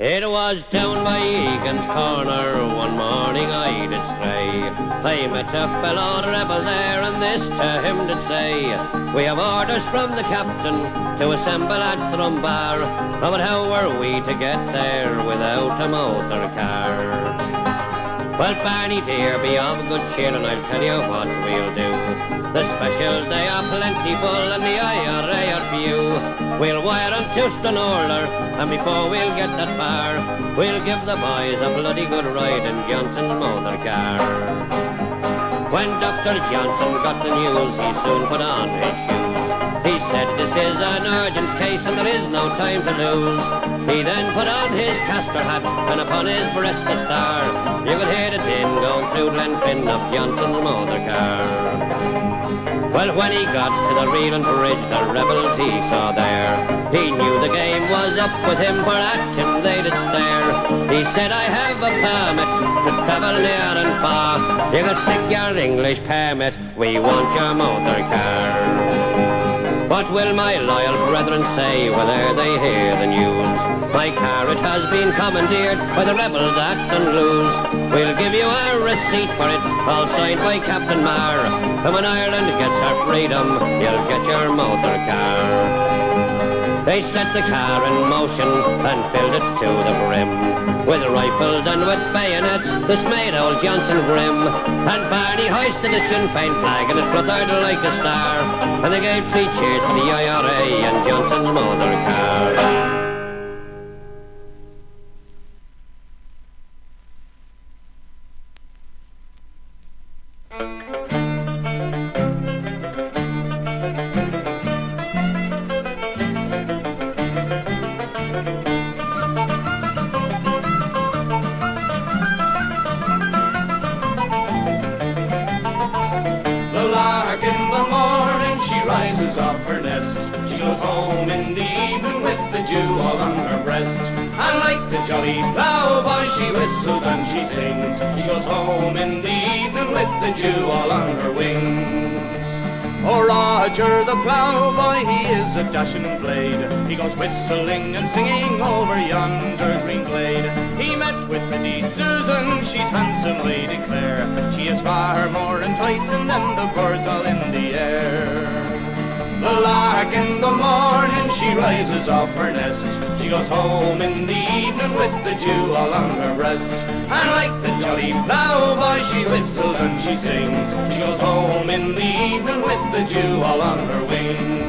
It was down by Egan's Corner, one morning I did stray. I met a fellow rebel there, and this to him did say, we have orders from the captain to assemble at Drumbar, but how were we to get there without a motor car? Well, Barney dear, be of good cheer, and I'll tell you what we'll do. The special day are plentiful, and the IRA are few. We'll wire on to Stonewall, and before we'll get that far, we'll give the boys a bloody good ride in Johnson's motor car. When Dr. Johnson got the news, he soon put on his shoes. He said, this is an urgent case and there is no time to lose. He then put on his castor hat and upon his breast a star. You could hear the din going through Glenfin of Johnson's motor car. Well, when he got to the Reeling Bridge, the rebels he saw there, he knew the game was up with him, for at him they did stare. He said, I have a permit to travel near and far. You can stick your English permit, we want your motor car. What will my loyal brethren say whether they hear the news? My car, it has been commandeered by the rebels at Dunluce. We'll give you a receipt for it, all signed by Captain Marr. And when Ireland gets her freedom, you'll get your motor car. They set the car in motion and filled it to the brim. With rifles and with bayonets, this made old Johnson grim. And Barney hoisted the Sinn Féin flag and it fluttered like a star. And they gave 3 cheers for the IRA and Johnson's motor car. Off her nest, she goes home in the evening with the dew all on her breast. And like the jolly ploughboy she whistles and she sings. She goes home in the evening with the dew all on her wings. Oh, Roger the ploughboy, he is a dashing blade. He goes whistling and singing over yonder green glade. He met with pretty Susan, she's handsome, I declare. She is far more enticing than the birds all in the air. The lark in the morning, she rises off her nest. She goes home in the evening with the dew all on her breast. And like the jolly ploughboy, she whistles and she sings. She goes home in the evening with the dew all on her wings.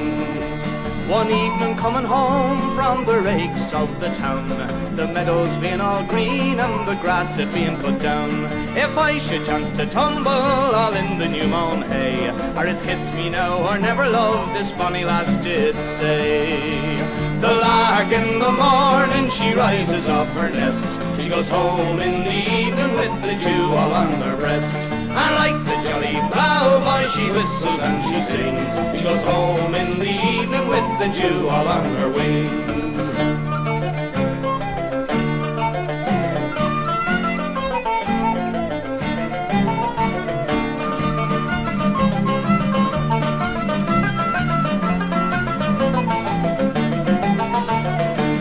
One evening coming home from the rakes of the town, the meadows being all green and the grass it being cut down, if I should chance to tumble all in the new mown hay, or it's kiss me now or never love, this bonny lass did say. The lark in the morning, she rises off her nest. She goes home in the evening with the dew all on her breast. And like the jolly ploughboy, she whistles and she sings. She goes home in the evening with the dew all on her wings.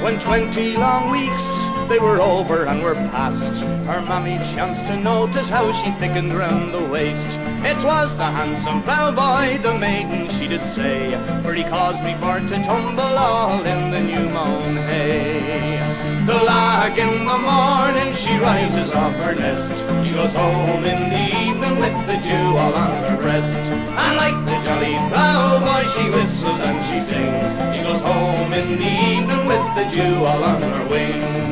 When 20 long weeks they were over and were past, her mammy chanced to notice how she thickened round the waist. It was the handsome ploughboy, the maiden she did say, for he caused me for to tumble all in the new mown hay. The lark in the morning, she rises off her nest. She goes home in the evening with the dew all on her breast. And like the jolly ploughboy, she whistles and she sings. She goes home in the evening with the dew all on her wings.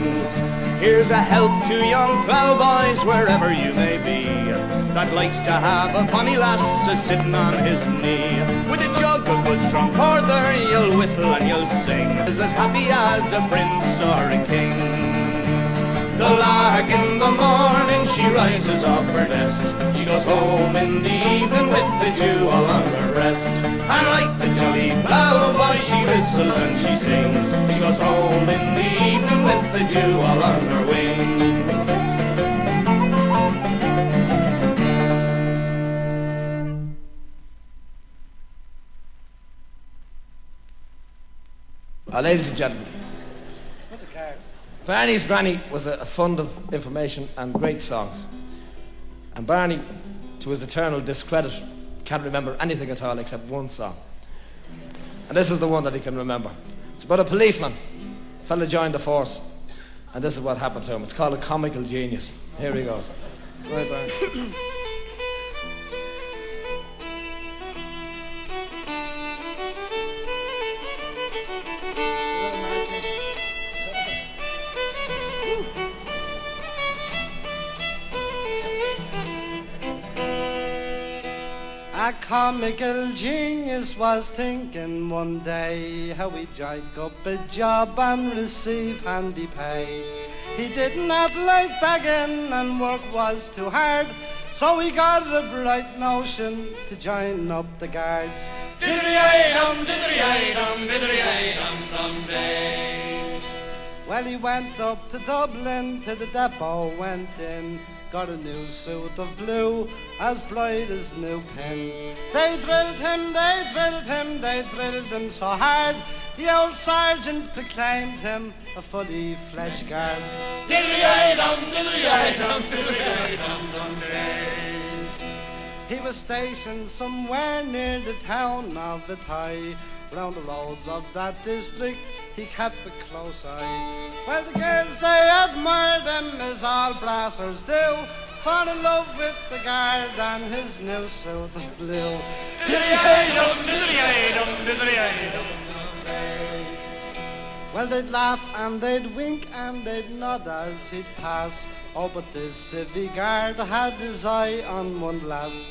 Here's a health to young ploughboys wherever you may be, that likes to have a bonny lass a-sitting on his knee. With a jug of good strong porter, you'll whistle and you'll sing, is as happy as a prince or a king. The lark in the morning, she rises off her nest. She goes home in the evening with the dew all on her breast. And like the jolly ploughboy, she whistles and she sings. She goes home in the evening with the dew all on her wings. Ladies and gentlemen, put the cards. Barney's granny was a fund of information and great songs. And Barney, to his eternal discredit, can't remember anything at all except one song. And this is the one that he can remember. It's about a policeman. A fella joined the force. And this is what happened to him. It's called a Comical Genius. Here he goes. Right, Barney. A comical genius was thinking one day how he'd jack up a job and receive handy pay. He did not like begging and work was too hard, so he got a bright notion to join up the guards. Diddly-ay-dum, diddly-ay-dum, diddly-ay-dum, dum day. Well, he went up to Dublin, to the depot went in, got a new suit of blue, as bright as new pins. They drilled him, they drilled him, they drilled him so hard, the old sergeant proclaimed him a fully fledged guard. Diddly-ay-dum, diddly-ay-dum, diddly-ay-dum, dum day. He was stationed somewhere near the town of Itay. Round the roads of that district he kept a close eye. Well, the girls they admired him as all brassers do, fall in love with the guard and his new suit of blue. Diddly-ay-dum, diddly-ay-dum, diddly-ay-dum. Well, they'd laugh and they'd wink and they'd nod as he'd pass. Oh, but this civvy guard had his eye on one lass.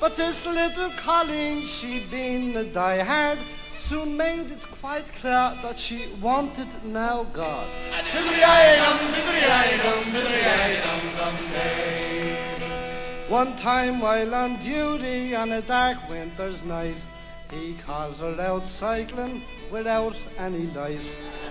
But this little Colleen, she been a die-hard, soon made it quite clear that she wanted now God. Diddly-ay-dum, diddly-ay-dum, diddly-ay-dum, dum day. One time while on duty on a dark winter's night, he called her out cycling without any light.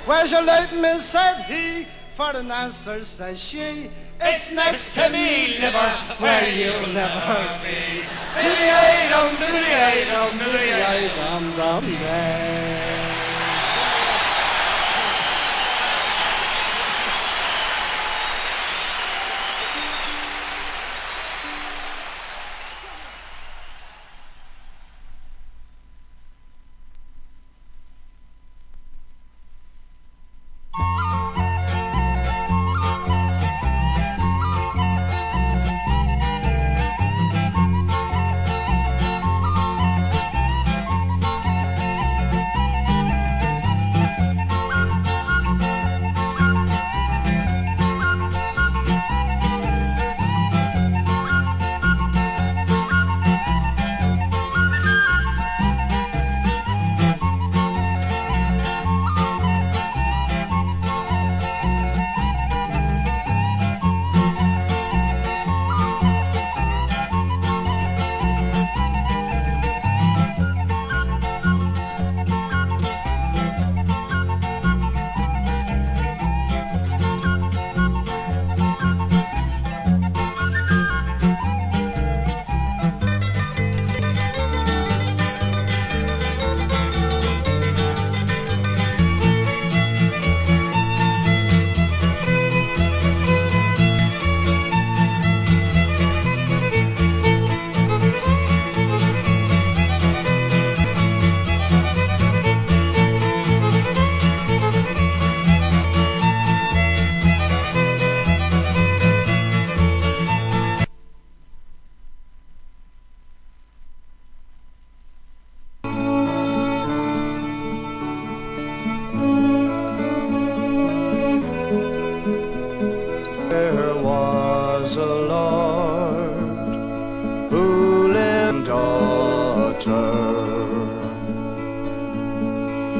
Where's your light, miss, said he, for an answer says she, it's next to me, liver, where you'll never be. Diddly-ay-dum, diddly-ay-dum, dum diddly-ay-dum, dum day.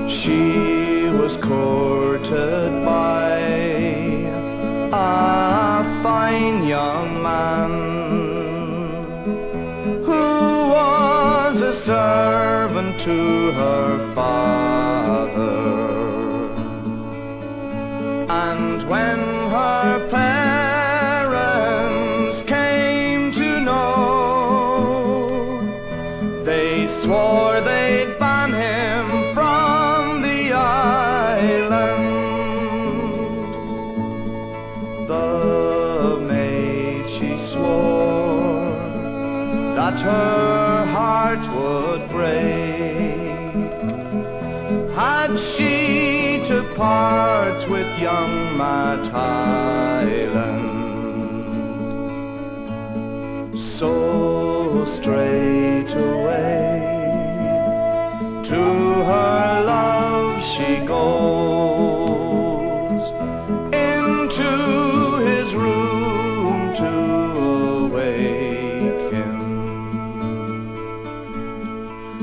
She was courted by a fine young man who was a servant to her father. And when her parents came to know, they swore they'd ban him from the island. that her heart would break had she to part with young Matt Hyland. So straight away to her love she goes, into his room to awake him,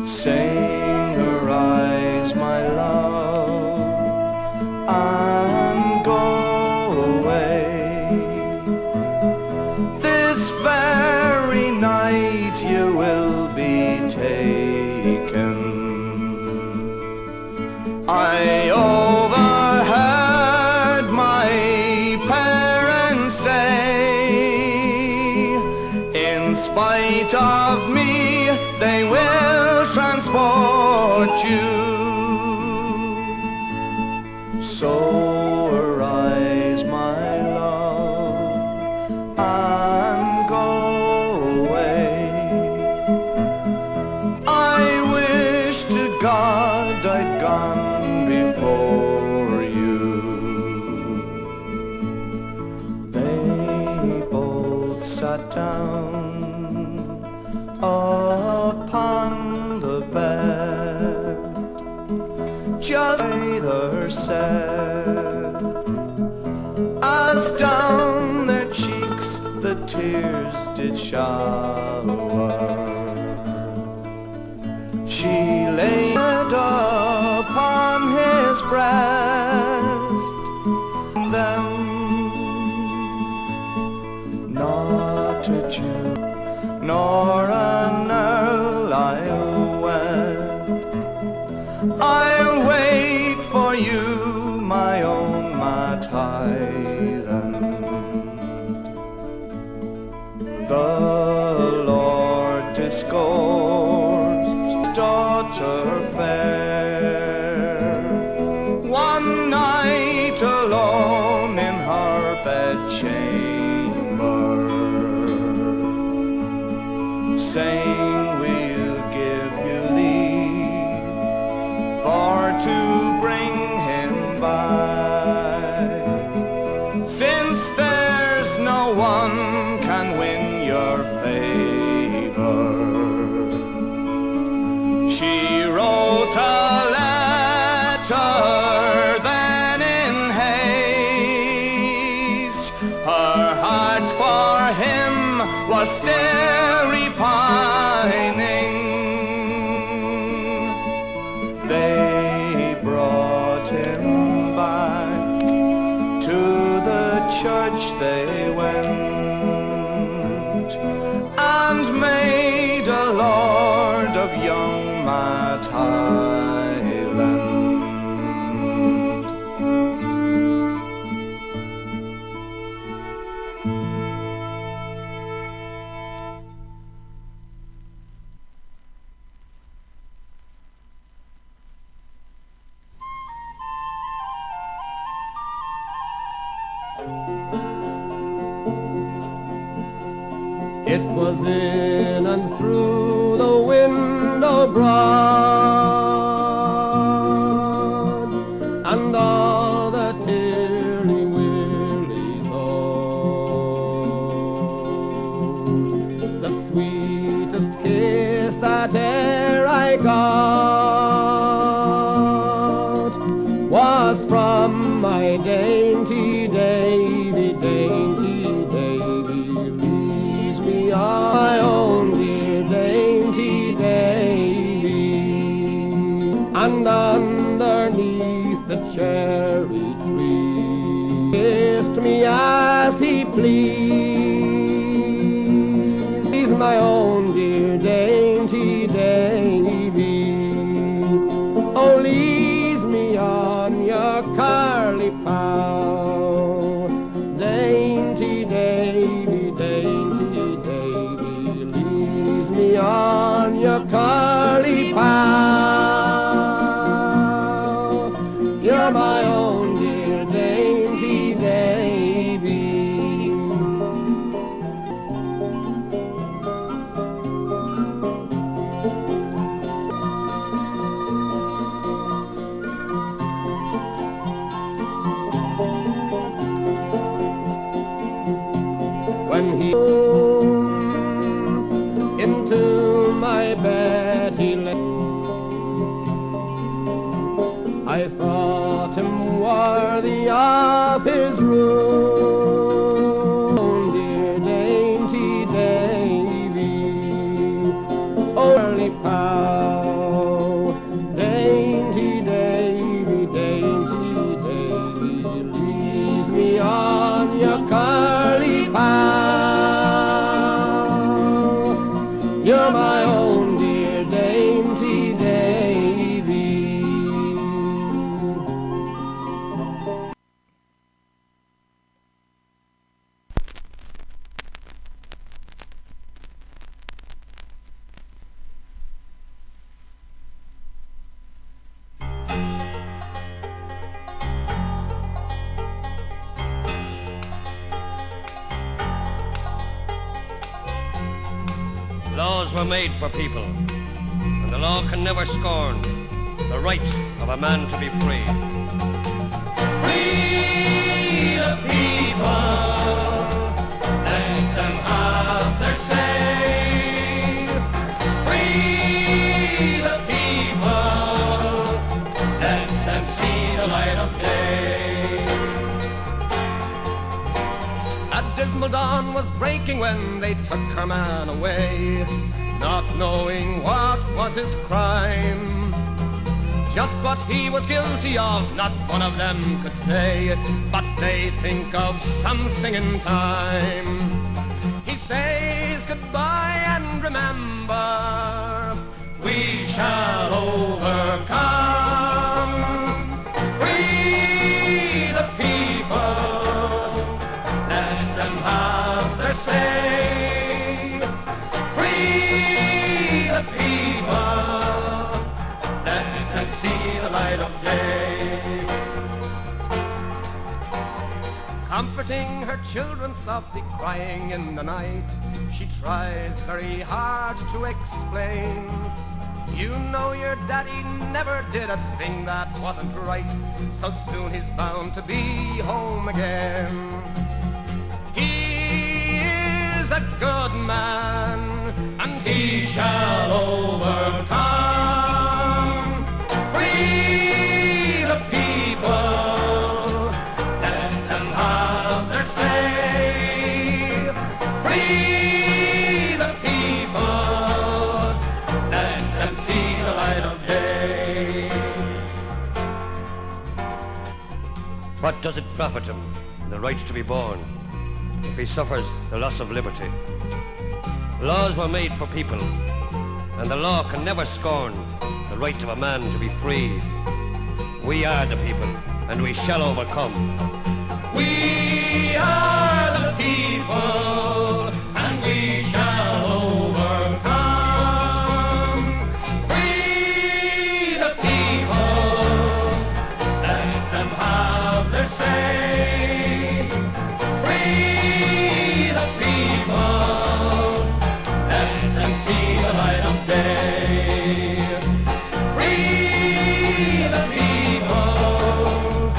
saying, arise, my love, and go away. This very night you will be taken. I overheard my parents say, in spite of me, they will transport you. So arise, my love, and go away. I wish to God I'd gone before you. They both sat down upon the bed, just either said, as down their cheeks the tears did shower. She laid upon his breast, and then not a Jew nor an earl I'll wed. I'll wait for you, my own Matt Hyland. The Lord discoursed, daughter fair, one night alone in her bedchamber, saying, we'll give you leave for to bring him back, since there's no one can win your favor. She wrote a letter then in haste, her heart for him was still repining. They brought him back to the church they went, and made a lord of young Matt Hyland. It was in and through the window broad, and all the tearly willy thought, the sweetest kiss that e'er I got was from my dainty Davy, dainty Davy. My own dear dainty Davy, and underneath the cherry tree kissed me as he pleased. He's my own dear dainty Davy. Oh, lease me on your curly pow, dainty Davy, dainty Davy, lease me on your curly pow. You're my own dear dainty Davy. You're my own dear Dainty Davy. Laws were made for people, and the law can never scorn the right of a man to be free. We the people, let them have their say. We the people, let them see the light of day. A dismal dawn was breaking when they took her man away, not knowing what was his crime. Just what he was guilty of, not one of them could say, but they think of something in time. He says goodbye and remember, we shall overcome. We the people, let them have their say. We the people, let them see the light of day. Comforting her children softly crying in the night, she tries very hard to explain. You know your daddy never did a thing that wasn't right, so soon he's bound to be home again. He is a good man, and he shall overcome. Free the people, let them have their say. Free the people, let them see the light of day. What does it profit him, the right to be born, if he suffers the loss of liberty? Laws were made for people, and the law can never scorn the right of a man to be free. We are the people, and we shall overcome. We are the people, and we shall overcome. We the people, let them have their say. We the people, let them see the light of day. We the people,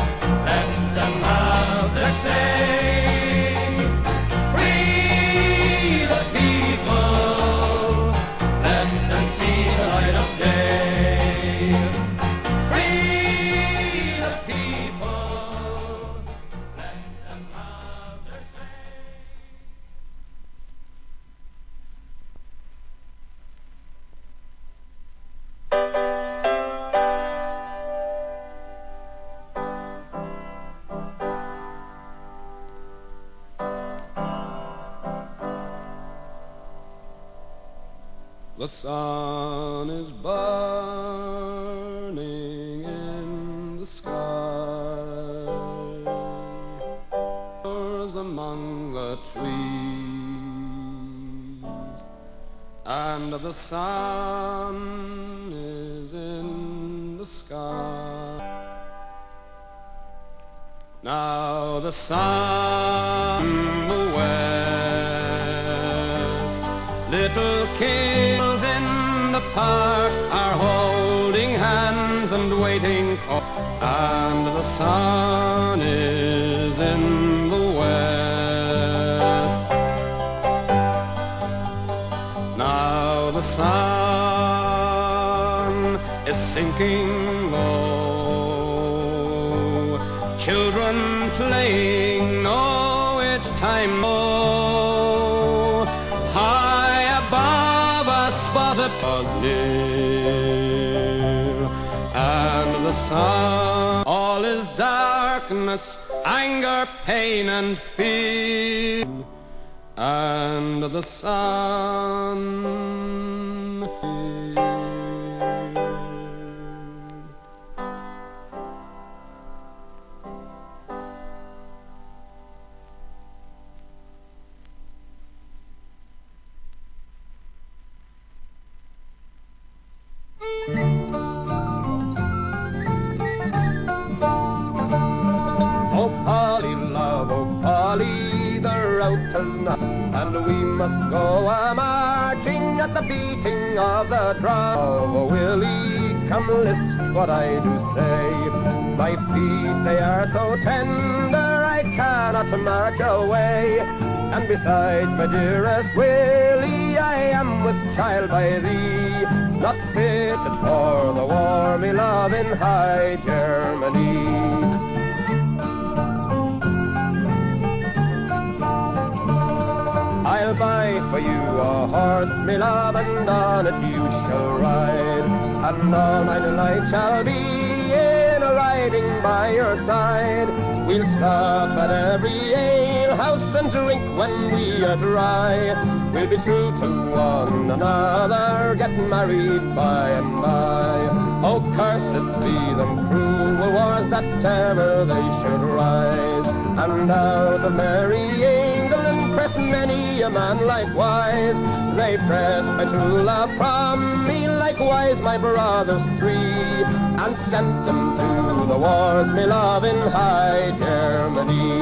let them have their say. We the people, let them see the light of day. We the people, let them have their say. The sun is burning in the sky. Stars among the trees, and the sun is in the sky. Now the sun in the west, little kids in the park are holding hands and waiting for, and the sun is in the west. Now the sun is sinking low, children playing know it's time low. High above a spotted was near, and the sun, all is darkness, anger, pain and fear, and the sun must go a-marching at the beating of the drum. Oh, Willie, come list what I do say. My feet, they are so tender, I cannot march away. And besides, my dearest Willie, I am with child by thee, not fitted for the war, me love, in high Germany. I'll buy for you a horse, me love, and on it you shall ride, and all my delight shall be in a riding by your side. We'll stop at every alehouse and drink when we are dry. We'll be true to one another, get married by and by. Oh, cursed be them cruel wars that ever they should rise. And out of merry England press many a man likewise. They pressed my true love from me, likewise my brothers three, and sent them to the wars, me love, in high Germany.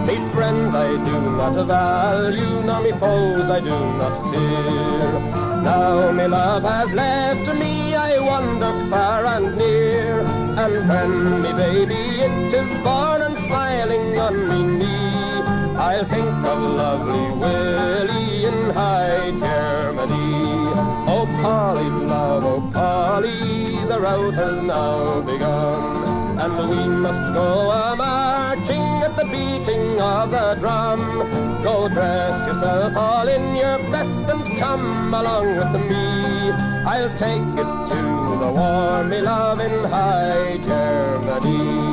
Me friends I do not value, nor me foes I do not fear. Now me love has left me, I wander far and near, and when me baby it is born and smiling on me knee, I'll think of lovely Willie in high Germany. Oh Polly, love, oh Polly, the rout has now begun, and we must go a-marching at the beating of the drum. Go dress yourself all in your best and come along with me. I'll take it to the war, me love, in high Germany.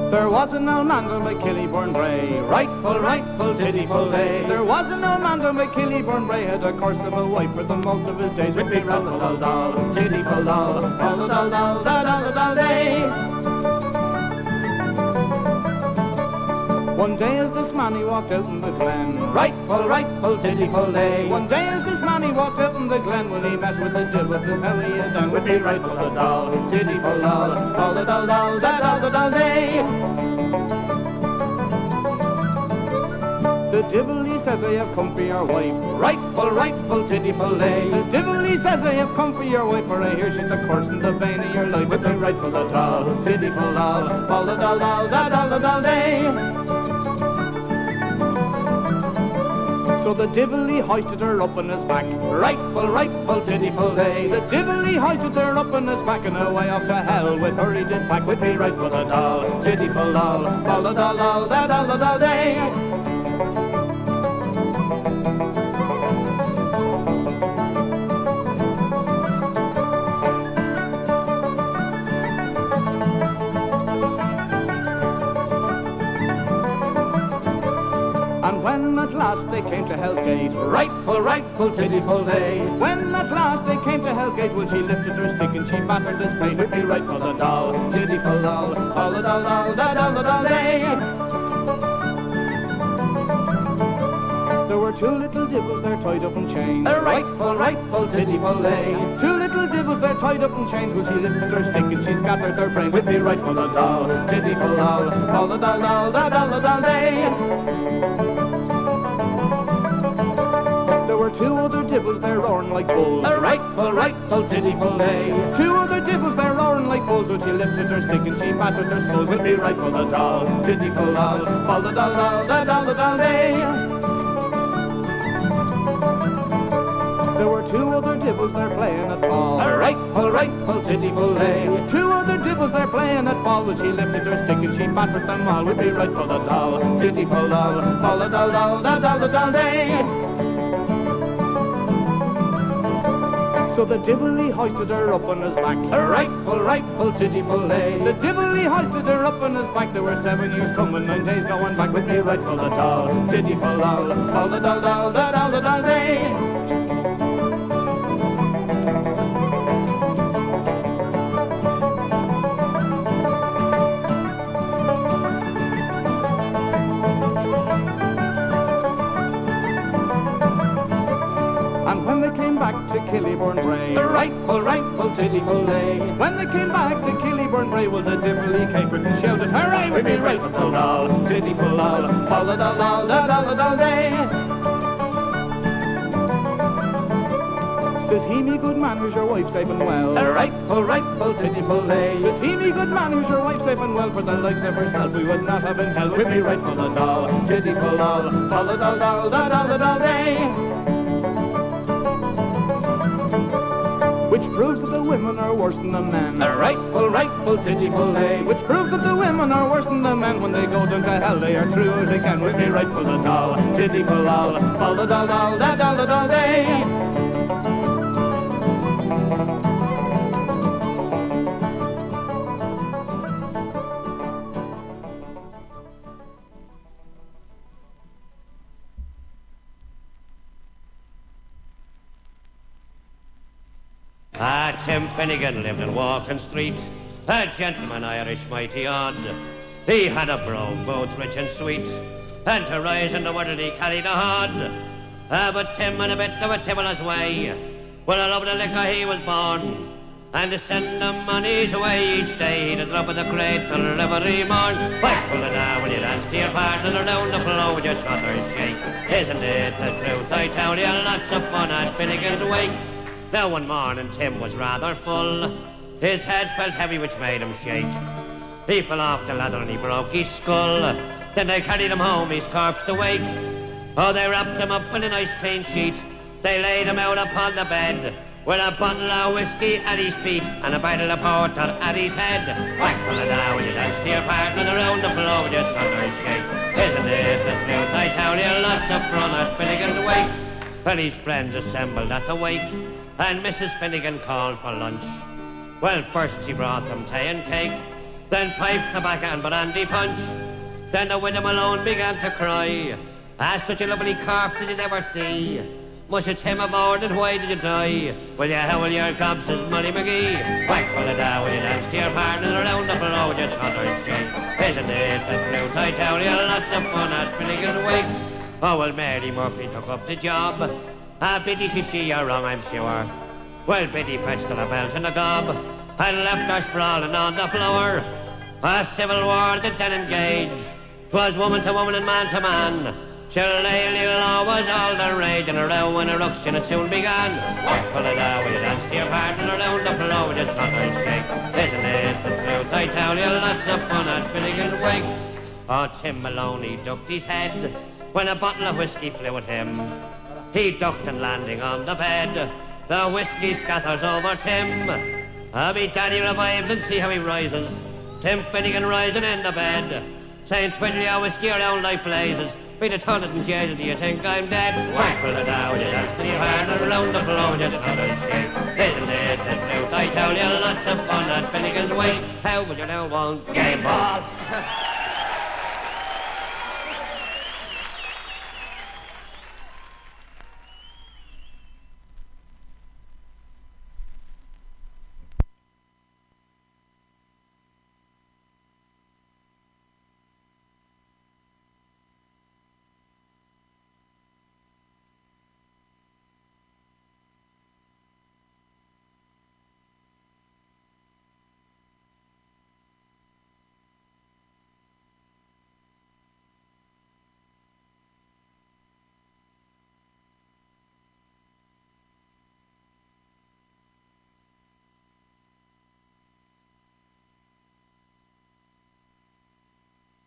There was an old man down by Killieburne Brae, rightful, tiddy-full day. There was an old man down by Killieburne Brae, had a curse of a wife for the most of his days. With me rattle-dal-dal, tiddy-full-dal, dal-dal-dal, dal-dal-dal day. One day as this man he walked out in the glen, rightful, tiddy-full day. One day as this man he walked out in the glen, when he met with the gibbets, as hell he had done. With me rightful-dal, tiddy-full-dal, dal-dal-dal, dal-dal-dal day. The divil he says I have come for your wife, rightful, tiddy-full day. The divil he says I have come for your wife, for I hear she's the curse and the bane of your life. With me rightful-dal, tiddy-full-dal, dal-dal-dal, dal-dal-dal day. So the divil he hoisted her up on his back, rightful, tiddy-full day. The divil he hoisted her up on his back, and away off to hell with her he did pack. With me rightful-dal, tiddy-full-dal, dal-dal-dal, dal-dal-dal day. At last they came to Hell's Gate, rightful, tiddy-full day. When at last they came to Hell's Gate, well, she lifted her stick and she battered his pate. With me rightful-dal, tiddy-full-dal, dal-dal-dal, dal-dal-dal day. There were two little divils there tied up in chains, rightful, tiddy-full day. Two little divils there tied up in chains, well, she lifted her stick and she scattered their brain. With me rightful-dal, tiddy-full-dal, dal-dal-dal, dal-dal-dal day. There were two other divils there roaring like bulls, rightful, tiddy-full day. Two other divils there roaring like bulls, when she lifted her stick and she battered their skulls. With me rightful-dal, tiddy-full-dal, dal-dal-dal, dal-dal-dal day. There were two other divils there playing at ball, rightful, tiddy-full day. Two other divils there playing at ball, when she lifted her stick and she battered them all. With me rightful-dal, tiddy-full-dal, dal-dal-dal, dal-dal-dal day. So the divil he hoisted her up on his back, rightful, tiddy-full day. The divil he hoisted her up on his back. There were 7 years coming, 9 days going back. With me rightful-dal, tiddy-full-dal, dal-dal-dal, dal-dal-dal day. To Killieburne Brae, rightful, tiddy-full day. When they came back to Killieburne Brae, well, the divil he capered and shouted, hooray, with me rightful-dal, tiddy-full-dal, dal-dal-dal, dal-dal-dal day. Says he, me good man, who's your wife safe and well? Rightful, tiddy-full day. Says he, me good man, who's your wife safe and well? For the likes of herself we would not have in hell. With me rightful-dal, tiddy-full-dal, dal-dal-dal, dal-dal-dal day. Which proves that the women are worse than the men, rightful, tiddy-full day. Which proves that the women are worse than the men. When they go down to hell they are true as they can. With me rightful-dal, tiddy-full-dal, dal-dal-dal, dal-dal-dal day. Tim Finnigan lived in Walking Street, a gentleman Irish mighty odd. He had a brogue both rich and sweet, and to rise in the world he carried a hod. But Tim had a bit of a tibulous way, well, I love the liquor he was born, and to send the money's away each day, he'd drop of the cradle every morn. Why, pull it down when you dance to your partner, down the floor with your trotters shake. Isn't it the truth, I tell you, lots of fun at Finnigans Wake. Now one morning Tim was rather full, his head felt heavy which made him shake. He fell off the ladder and he broke his skull, then they carried him home, his corpse to wake. Oh, they wrapped him up in a nice clean sheet, they laid him out upon the bed, with a bottle of whiskey at his feet and a bottle of porter at his head. Whack on the down when you dance to your partner, around the floor with your thunder shake. Isn't it the truth, I tell you, lots of fun at Finnigans Wake. Well, his friends assembled at the wake, and Mrs. Finnigan called for lunch. Well, first she brought them tea and cake, Then pipes, tobacco and brandy punch. Then the widow alone began to cry. Ah, such a lovely corpse did you ever see? Much a Tim aboard and why did you die? Well, you howl your cobs, says Molly McGee. Whack full of dough when you dance to your partner around the below your totter shake. Isn't it the truth? I tell you, lots of fun at Finnigans Wake. Oh, well, Mary Murphy took up the job. Ah, Biddy, she, you're wrong, I'm sure. Well, Biddy fetched the bells in the gob and left her sprawling on the floor. A civil war that then engaged. 'Twas woman to woman and man to man. Shillelagh law was all the rage, and a row and a ruction it soon began. What full of dough when you dance to your partner around the floor with your totter shake. Isn't it the truth? I tell you, lots of fun at Finnigans Wake. Oh, Tim Maloney ducked his head when a bottle of whiskey flew at him. He ducked and landing on the bed, the whiskey scatters over Tim. I'll be daddy revives and see how he rises. Tim Finnegan rising in the bed, saying, twiddle your whiskey around like blazes. Be the toilet and Jesus, do you think I'm dead? Whack full of dough, you dance to your partner around the floor with your toilet shake. Isn't it the truth? I tell you, lots of fun at Finnigans Wake. How would you know one game ball?